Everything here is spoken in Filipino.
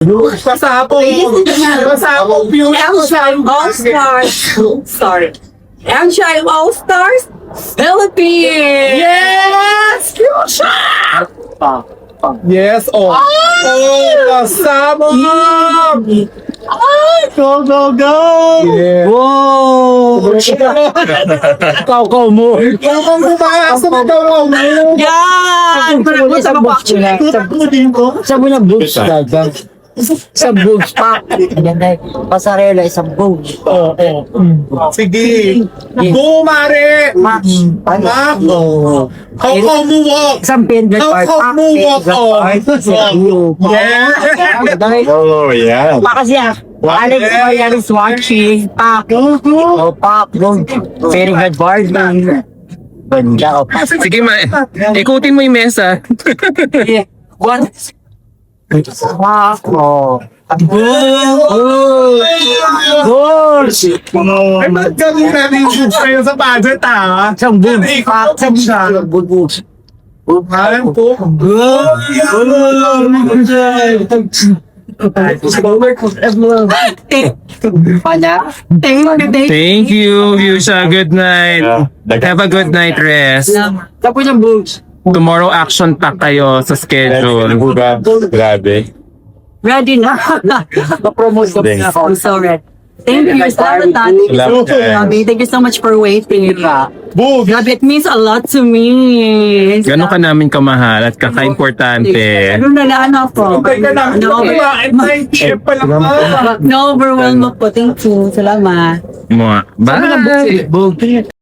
Pasabog. Pasabog. Angshine All-Stars. Sorry. Angshine All-Stars Philippines. Yes! Yes, oh. Pasabog! Go, go, go! Yeah. Wow! Kau mo! Ikaw ba? Asa daw mo? Yan! Sa mo na books sa books pa. Pasarela isang books. Sige. Go, Mare! Mac! How come mo walk? Isang pendant part. How come mo walk? Oh, yeah. Pa kasi Alex Mariano watching. Pak. Oh, pak. Very good board. Ganda. Sige, ikutin mo yung mesa. One. Pak. Oh. Ay, ba't gawin natin yung kayo sa budget, ha? Isang books. Pak. Isang books. Alam po. Thank you, Yusha. Good night. Have a good night rest. Tapos yung books. Tomorrow action pack kayo sa schedule. Grabe. Ready na. Na-promote ko Thanks. na ako. I'm so ready. Thank you, Salamat. Thank you so much for waiting. Boog! Grabe, it means a lot to me. Gano'n ka namin kamahal at kaka-importante. Ano na lang ako? Teka lang. Chef pa lang. Na-overwhelm ako. Thank you. Salamat. Bye! Books.